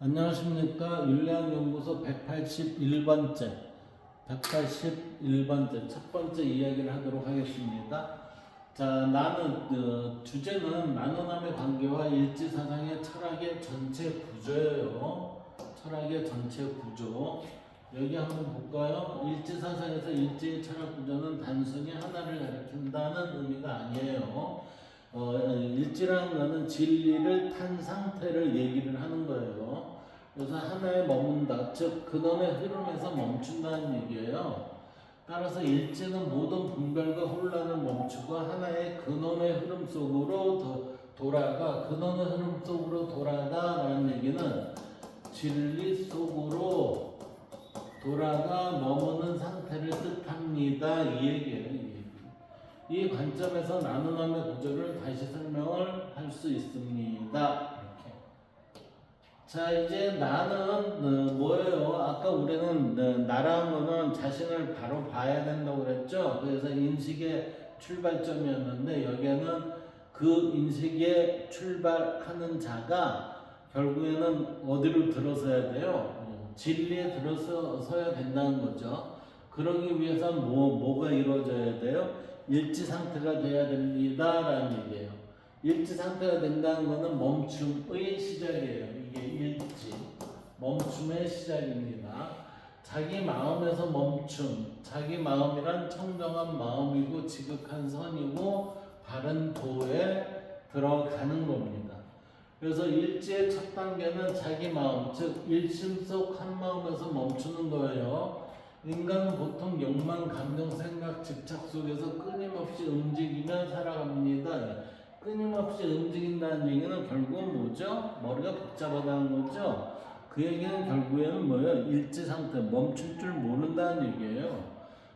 안녕하십니까. 윤리학연구소 181번째 첫 번째 이야기를 하도록 하겠습니다. 자, 주제는 나누남의 관계와 일지사상의 철학의 전체 구조예요. 철학의 전체 구조. 여기 한번 볼까요? 일지사상에서 일지의 철학 구조는 단순히 하나를 가리킨다는 의미가 아니에요. 일지라는 것은 진리를 탄 상태를 얘기를 하는 거예요. 그래서 하나에 머문다, 즉 근원의 흐름에서 멈춘다는 얘기예요. 따라서 일지는 모든 분별과 혼란을 멈추고 하나의 근원의 흐름 속으로 근원의 흐름 속으로 돌아가라는 얘기는 진리 속으로 돌아가 머무는 상태를 뜻합니다. 이 얘기예요. 이 관점에서 나누남의 구조를 다시 설명을 할 수 있습니다. 이렇게. 자, 이제 나는 뭐예요? 아까 우리는 나라는 거는 자신을 바로 봐야 된다고 그랬죠. 그래서 인식의 출발점이었는데 여기에는 그 인식에 출발하는 자가 결국에는 어디로 들어서야 돼요? 진리에 들어서야 된다는 거죠. 그러기 위해서 뭐가 이루어져야 돼요? 일지 상태가 돼야 됩니다라는 얘기예요. 일지 상태가 된다는 것은 멈춤의 시작이에요. 이게 일지, 멈춤의 시작입니다. 자기 마음에서 멈춤, 자기 마음이란 청정한 마음이고 지극한 선이고 바른 도에 들어가는 겁니다. 그래서 일지의 첫 단계는 자기 마음, 즉 일심 속 한 마음에서 멈추는 거예요. 인간은 보통 욕망, 감정, 생각, 집착 속에서 끊임없이 움직이며 살아갑니다. 끊임없이 움직인다는 얘기는 결국은 뭐죠? 머리가 복잡하다는 거죠. 그 얘기는 결국에는 뭐예요? 일지 상태, 멈출 줄 모른다는 얘기예요.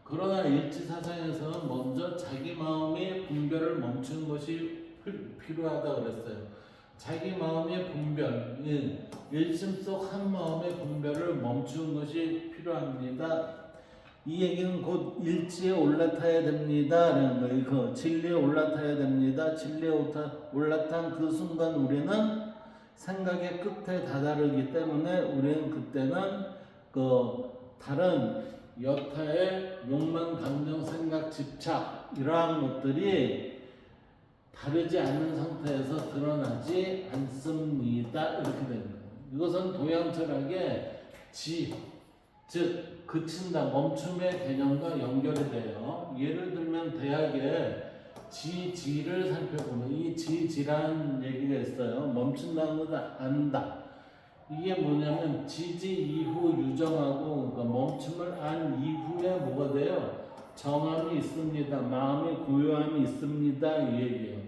그러나 일지 사상에서는 먼저 자기 마음의 분별을 멈추는 것이 필요하다고 그랬어요. 자기 마음의 분별, 일심 속 한 마음의 분별을 멈추는 것이 필요합니다. 이 얘기는 곧 일지에 올라타야 됩니다. 라는 거예요. 그 진리에 올라타야 됩니다. 진리에 올라탄 그 순간 우리는 생각의 끝에 다다르기 때문에 우리는 그때는 다른 여타의 욕망, 감정, 생각, 집착 이러한 것들이 다르지 않은 상태에서 드러나지 않습니다. 이렇게 됩니다. 이것은 도양 철학의 즉 그친다, 멈춤의 개념과 연결이 돼요. 예를 들면 대학에 지를 살펴보면 이 지라는 얘기가 있어요. 멈춘다는 것은 안다. 이게 뭐냐면 지지 이후 유정하고 그러니까 멈춤을 안 이후에 뭐가 돼요? 정함이 있습니다. 마음의 고요함이 있습니다. 이 얘기예요.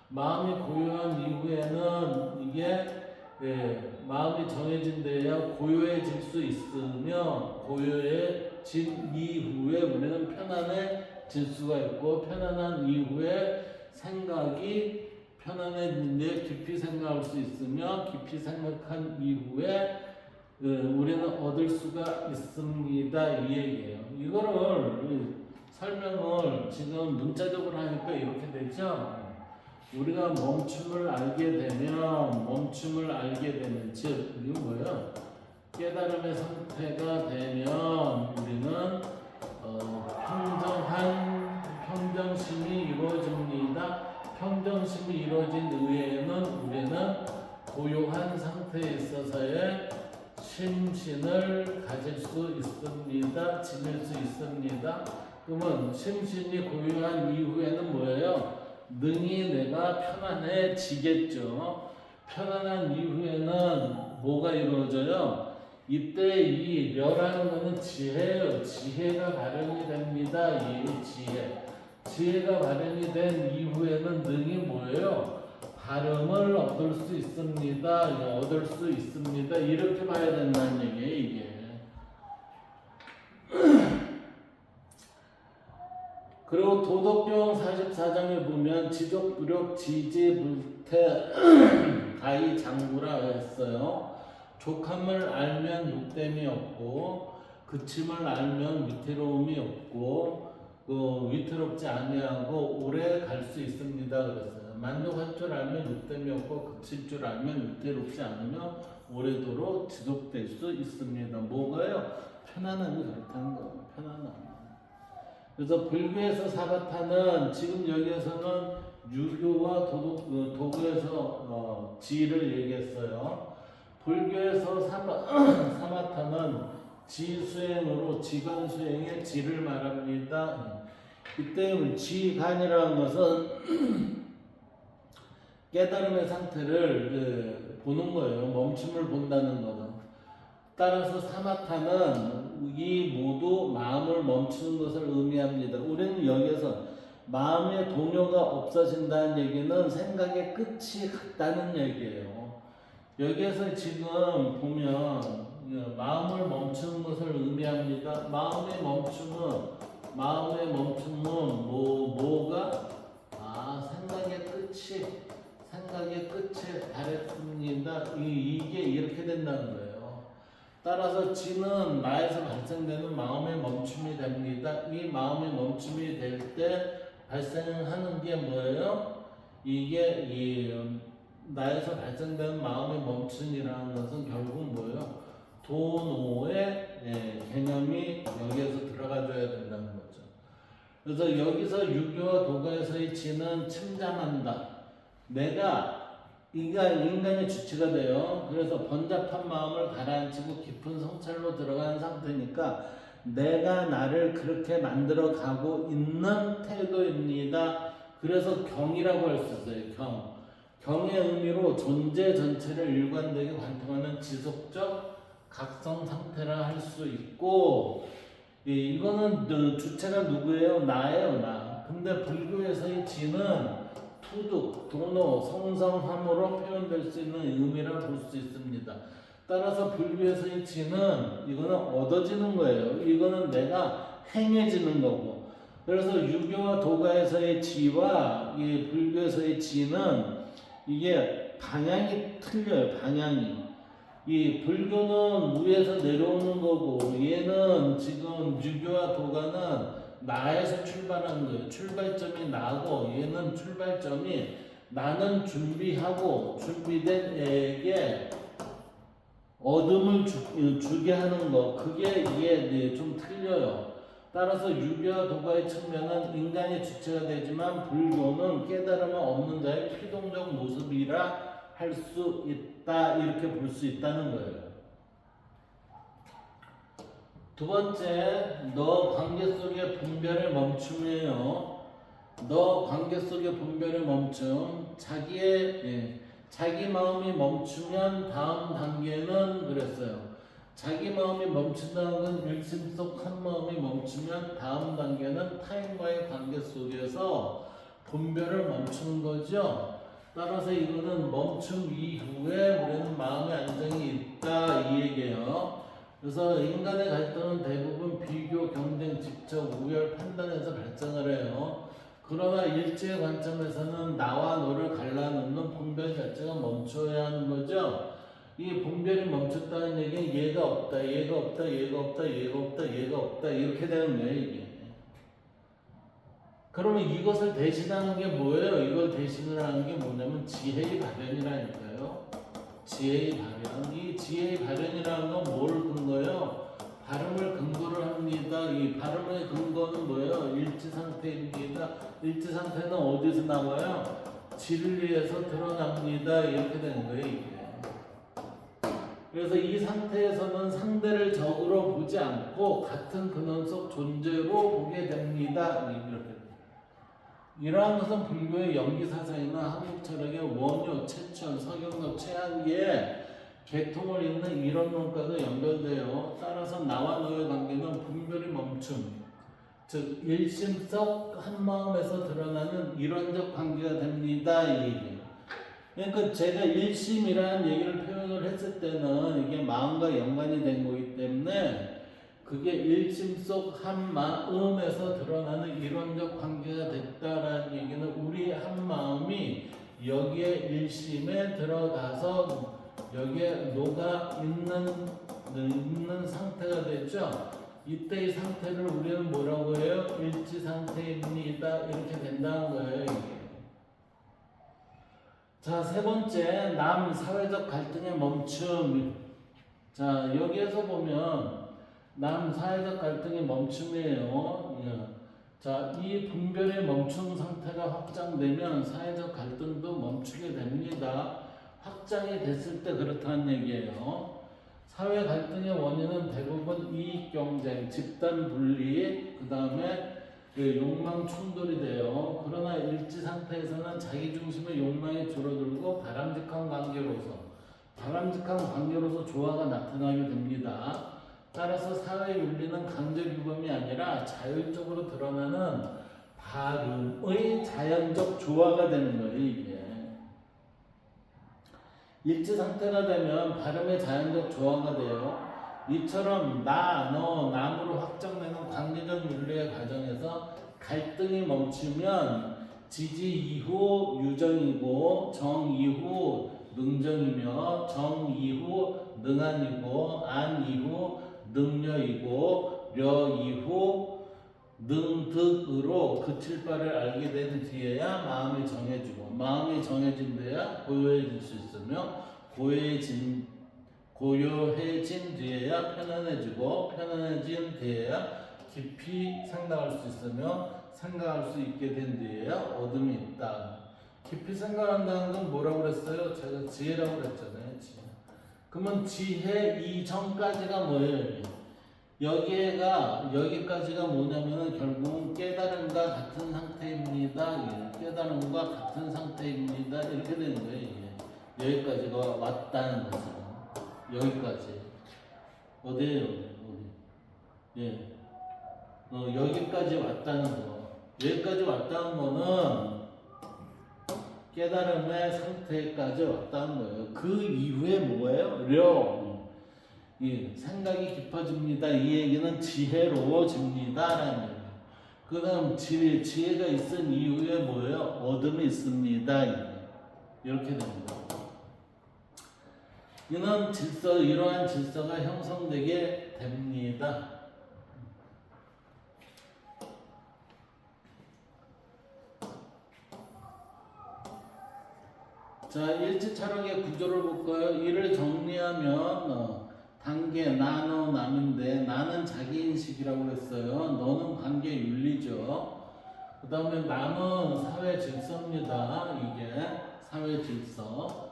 마음이 고요한 이후에는 이게 마음이 정해진 데야 고요해질 수 있으며 고요해진 이후에 우리는 편안해질 수가 있고 편안한 이후에 생각이 편안해진데 깊이 생각할 수 있으며 깊이 생각한 이후에 우리는 얻을 수가 있습니다. 이 얘기예요. 이거를 설명을 지금 문자적으로 하니까 이렇게 되죠. 우리가 멈춤을 알게 되면 즉 이게 뭐예요? 깨달음의 상태가 되면 우리는 평정심이 이루어집니다. 평정심이 이루어진 이후에는 우리는 고요한 상태에 있어서의 심신을 가질 수 있습니다. 지낼 수 있습니다. 그러면 심신이 고요한 이후에는 뭐예요? 능히 내가 편안해지겠죠. 편안한 이후에는 뭐가 이루어져요? 이때 이 려라는 것은 지혜예요. 지혜가 발현이 됩니다. 이 지혜가 발현이 된 이후에는 능히 뭐예요? 발음을 얻을 수 있습니다. 이렇게 봐야 된다는 얘기예요. 이게. 그리고 도덕경 44장에 보면 지적, 부력, 지지, 불태, 가히 장구라 했어요. 족함을 알면 욕됨이 없고 그침을 알면 위태로움이 없고 위태롭지 아니하고 오래 갈 수 있습니다. 그랬어요. 만족할 줄 알면 욕됨이 없고 그칠 줄 알면 위태롭지 않으며 오래도록 지속될 수 있습니다. 뭐가요? 편안함이 그렇다는 거예요. 편안함. 그래서 불교에서 사바타는 지금 여기에서는 유교와 도교에서 지를 얘기했어요. 불교에서 사마타는 지수행으로 지간수행의 지를 말합니다. 이때 지간이라는 것은 깨달음의 상태를 보는 거예요. 멈춤을 본다는 거는. 따라서 사마타는 이 모두 마음을 멈추는 것을 의미합니다. 우리는 여기서 마음의 동요가 없어진다는 얘기는 생각의 끝이 같다는 얘기예요. 여기에서 지금 보면 마음을 멈추는 것을 의미합니다. 마음의 멈춤은 뭐가 생각의 끝에 달했습니다. 이게 이렇게 된다는 거예요. 따라서 지는 나에서 발생되는 마음의 멈춤이 됩니다. 이 마음의 멈춤이 될 때 발생하는 게 뭐예요? 이게 나에서 발생되는 마음의 멈춤이라는 것은 결국 뭐예요? 도노의 개념이 여기에서 들어가줘야 된다는 거죠. 그래서 여기서 유교와 도가에서의 지는 침잠한다. 내가 인간의 주체가 돼요. 그래서 번잡한 마음을 가라앉히고 깊은 성찰로 들어가는 상태니까 내가 나를 그렇게 만들어 가고 있는 태도입니다. 그래서 경이라고 할 수 있어요. 경의 의미로 존재 전체를 일관되게 관통하는 지속적 각성 상태라 할 수 있고, 이거는 주체가 누구예요? 나예요, 나. 근데 불교에서의 지는 투득, 도노, 성성함으로 표현될 수 있는 의미라 볼 수 있습니다. 따라서 불교에서의 지는 이거는 얻어지는 거예요. 이거는 내가 행해지는 거고. 그래서 유교와 도가에서의 지와 이 불교에서의 지는 이게 방향이 틀려요. 방향이. 이 불교는 위에서 내려오는 거고, 얘는 지금 유교와 도가는 나에서 출발하는 거예요. 출발점이 나고, 얘는 출발점이 나는 준비하고 준비된 애에게 어둠을 주게 하는 거. 그게 이게 좀 틀려요. 따라서 유교와 도가의 측면은 인간이 주체가 되지만 불교는 깨달음은 없는 자의 피동적 모습이라 할 수 있다. 이렇게 볼 수 있다는 거예요. 두 번째, 너 관계 속의 분별의 멈춤이에요. 너 관계 속의 분별의 멈춤. 자기 마음이 멈추면 다음 단계는 그랬어요. 자기 마음이 멈춘다는 건 일심 속 한 마음이 멈추면 다음 단계는 타인과의 관계 속에서 분별을 멈추는 거죠. 따라서 이거는 멈춤 이후에 우리는 마음의 안정이 있다 이 얘기예요. 그래서 인간의 갈등은 대부분 비교, 경쟁, 집착, 우열, 판단에서 발생을 해요. 그러나 일체의 관점에서는 나와 너를 갈라놓는 분별 자체가 멈춰야 하는 거죠. 이 분별이 멈췄다는 얘기는 얘가 없다, 얘가 없다, 얘가 없다, 얘가 없다, 얘가 없다 이렇게 되는 거예요 이게. 그러면 이것을 대신하는 게 뭐예요? 이걸 대신을 하는 게 뭐냐면 지혜의 발현이라니까요. 지혜의 발현. 이 지혜의 발현이라는 건 뭐를 근거예요? 발음을 근거를 합니다. 이 발음의 근거는 뭐예요? 일치상태입니다. 일치상태는 어디서 나와요? 진리에서 드러납니다. 이렇게 되는 거예요 이게. 그래서 이 상태에서는 상대를 적으로 보지 않고 같은 근원 속 존재로 보게 됩니다. 이렇게. 이러한 것은 불교의 연기사상이나 한국 철학의 원효, 채천, 서경록, 최한기의 계통을 잇는 이론론과도 연결돼요. 따라서 나와 너의 관계는 분별의 멈춤, 즉 일심석 한마음에서 드러나는 이론적 관계가 됩니다. 이 얘기예요. 그러니까 제가 일심이라는 얘기를 표현을 했을 때는 이게 마음과 연관이 된 거기 때문에 그게 일심 속 한마음에서 드러나는 이론적 관계가 됐다라는 얘기는 우리 한마음이 여기에 일심에 들어가서 여기에 녹아 있는 상태가 됐죠. 이때의 상태를 우리는 뭐라고 해요? 일치 상태입니다. 이렇게 된다는 거예요. 이게. 자, 세 번째, 남 사회적 갈등의 멈춤. 자, 여기에서 보면 남 사회적 갈등의 멈춤이에요. 예. 자, 이 분별의 멈춤 상태가 확장되면 사회적 갈등도 멈추게 됩니다. 확장이 됐을 때 그렇다는 얘기예요. 사회 갈등의 원인은 대부분 이익 경쟁, 집단 분리, 그 다음에 욕망 충돌이 돼요. 그러나 일치 상태에서는 자기 중심의 욕망이 줄어들고 바람직한 관계로서 조화가 나타나게 됩니다. 따라서 사회 윤리는 강제 규범이 아니라 자율적으로 드러나는 발음의 자연적 조화가 되는 거예요. 이게 일치 상태가 되면 발음의 자연적 조화가 돼요. 이처럼 나, 너, 남으로 확정되는 관계적 윤리의 과정에서 갈등이 멈추면 지지 이후 유정이고 정 이후 능정이며 정 이후 능안이고 안 이후 능려이고 려 이후 능득으로 그칠 바를 알게 된 뒤에야 마음이 정해지고 마음이 정해진 데야 고요해질 수 있으며 고요해진 뒤에야 편안해지고 편안해진 뒤에야 깊이 생각할 수 있으며 생각할 수 있게 된 뒤에야 어둠이 있다. 깊이 생각한다는 건 뭐라고 그랬어요? 제가 지혜라고 그랬잖아요. 지혜. 그러면 지혜 이전까지가 뭐예요? 여기까지가 뭐냐면은 결국은 깨달음과 같은 상태입니다. 예. 깨달음과 같은 상태입니다. 이렇게 되는 거예요. 예. 여기까지가 왔다는 거죠. 여기까지. 어디에요? 어디? 예. 여기까지 왔다는 거. 여기까지 왔다는 거는 깨달음의 상태까지 왔다는 거예요. 그 이후에 뭐예요? 생각이 깊어집니다. 이 얘기는 지혜로워집니다라는 얘기예요. 그 다음 지혜가 있은 이후에 뭐예요? 어둠이 있습니다. 이렇게 됩니다. 이러한 질서가 형성되게 됩니다. 자, 일치 철학의 구조를 볼까요? 이를 정리하면 단계, 나, 너, 남인데 나는 자기인식이라고 했어요. 너는 관계 윤리죠. 그 다음에 남은 사회 질서입니다. 이게 사회 질서.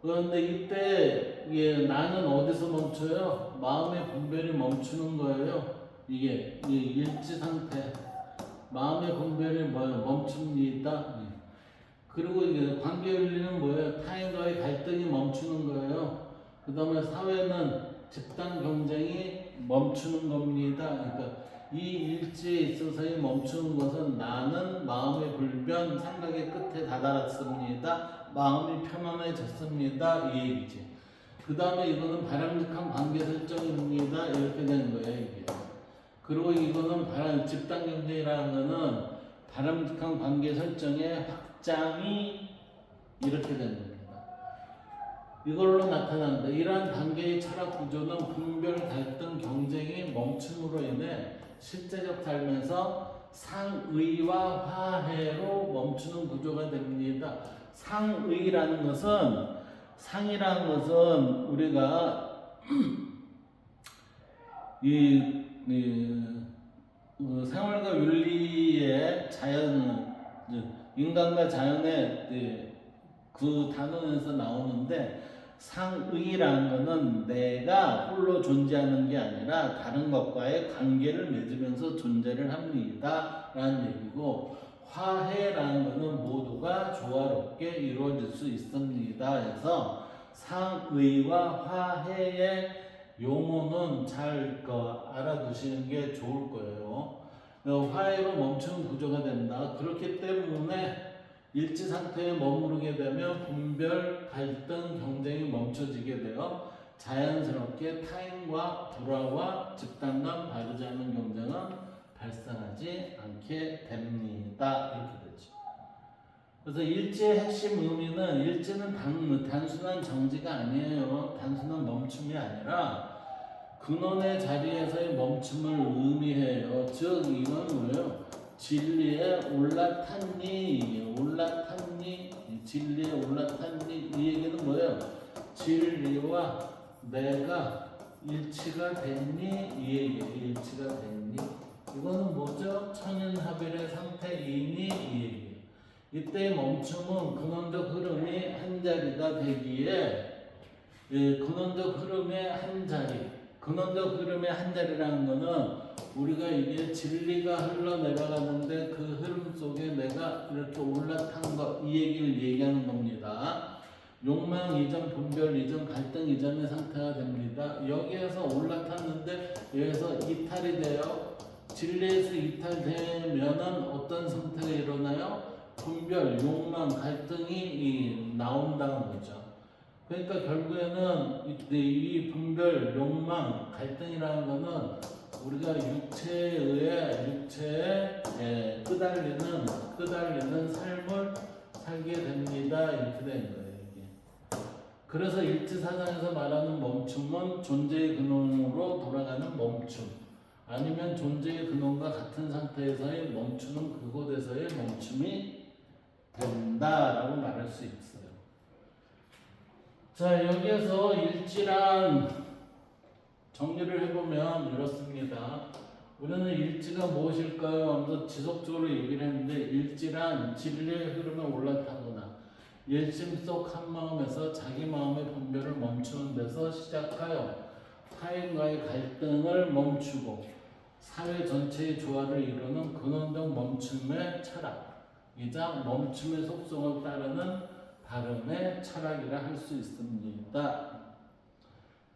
그런데 이때 나는 어디서 멈춰요? 마음의 분별이 멈추는 거예요. 이게 일치 상태. 마음의 분별이 멈춥니다. 그리고 이게 관계 윤리는 뭐예요? 타인과의 갈등이 멈추는 거예요. 그 다음에 사회는 집단 경쟁이 멈추는 겁니다. 그러니까 이 일지에 있어서의 멈추는 것은 나는 마음의 불변, 생각의 끝에 다다랐습니다. 마음이 편안해졌습니다. 이 얘기지. 그 다음에 이거는 바람직한 관계 설정입니다. 이렇게 되는 거예요. 이게. 그리고 이거는 집단 경쟁이라는 거는 바람직한 관계 설정의 확장이 이렇게 되는 겁니다. 이걸로 나타난다. 이러한 단계의 철학 구조는 분별, 갈등, 경쟁이 멈춤으로 인해 실제적 삶에서 상의와 화해로 멈추는 구조가 됩니다. 상이라는 것은 우리가 생활과 윤리의 인간과 자연의 그 단원에서 나오는데 상의라는 것은 내가 홀로 존재하는 게 아니라 다른 것과의 관계를 맺으면서 존재를 합니다 라는 얘기고, 화해라는 것은 모두가 조화롭게 이루어질 수 있습니다 해서 상의와 화해의 용어는 잘 알아두시는 게 좋을 거예요. 화해로 멈추는 구조가 된다. 그렇기 때문에 일치 상태에 머무르게 되면 분별, 갈등, 경쟁이 멈춰지게 되어 자연스럽게 타인과 불화와 집단 간 바르지 않은 경쟁은 발생하지 않게 됩니다. 이렇게 되죠. 그래서 일지의 핵심 의미는, 일지는 단순한 정지가 아니에요. 단순한 멈춤이 아니라 근원의 자리에서의 멈춤을 의미해요. 즉 이건 뭐예요? 진리에 올라탔니? 올라탔니? 진리에 올라탔니? 이 얘기는 뭐예요? 진리와 내가 일치가 됐니? 이 얘기예요. 일치가 됐니? 이거는 뭐죠? 천연합일의 상태이니? 이 얘기예요. 이때 멈춤은 근원적 흐름이 한 자리가 되기에 근원적 흐름의 한 자리, 근원적 흐름의 한 자리라는 거는 우리가 이게 진리가 흘러내려가는데 그 흐름 속에 내가 이렇게 올라탄 것, 이 얘기를 얘기하는 겁니다. 욕망 이전, 분별 이전, 갈등 이전의 상태가 됩니다. 여기에서 올라탔는데 여기서 이탈이 돼요. 진리에서 이탈되면은 어떤 상태가 일어나요? 분별, 욕망, 갈등이 나온다는 거죠. 그러니까 결국에는 이 분별, 욕망, 갈등이라는 거는 우리가 육체에 끄달리는 삶을 살게 됩니다. 이렇게 된 거예요. 이게. 그래서 일지사상에서 말하는 멈춤은 존재의 근원으로 돌아가는 멈춤, 아니면 존재의 근원과 같은 상태에서의 멈추는 그곳에서의 멈춤이 된다라고 말할 수 있어요. 자, 여기에서 일지란 정리를 해보면 이렇습니다. 우리는 일지가 무엇일까요? 하면서 지속적으로 얘기를 했는데, 일지란 진리의 흐름에 올라타거나 일심 속 한마음에서 자기 마음의 분별을 멈추는 데서 시작하여 타인과의 갈등을 멈추고 사회 전체의 조화를 이루는 근원적 멈춤의 철학이자 멈춤의 속성을 따르는 발음의 철학이라 할 수 있습니다.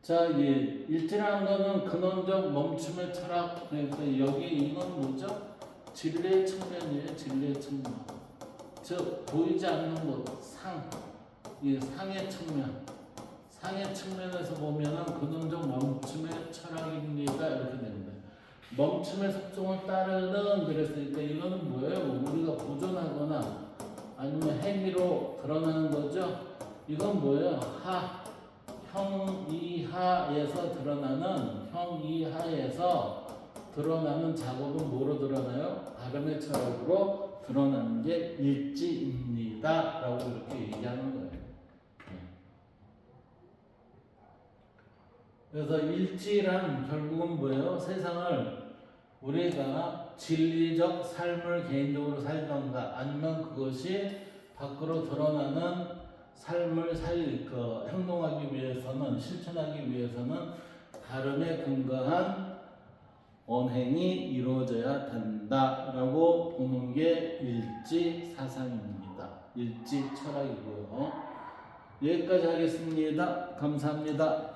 자, 일지라는 거는 근원적 멈춤의 철학. 그러니까 여기 이건 뭐죠? 진리의 측면이에요. 진리의 측면. 즉 보이지 않는 것, 상의 측면. 상의 측면에서 보면은 근원적 멈춤의 철학입니다. 이렇게 됩니다. 멈춤의 속성을 따르는, 그랬으니까 이거는 뭐예요? 우리가 보존하거나 아니면 행위로 드러나는 거죠. 이건 뭐예요? 형이하에서 드러나는 작업은 뭐로 드러나요? 발음의 철학으로 드러나는 게 일지입니다. 라고 이렇게 얘기하는 거예요. 그래서 일지란 결국은 뭐예요? 세상을 우리가 진리적 삶을 개인적으로 살던가 아니면 그것이 밖으로 드러나는 삶을 행동하기 위해서는, 실천하기 위해서는 발음에 근거한 언행이 이루어져야 된다라고 보는 게 일지 사상입니다. 일지 철학이고요. 여기까지 하겠습니다. 감사합니다.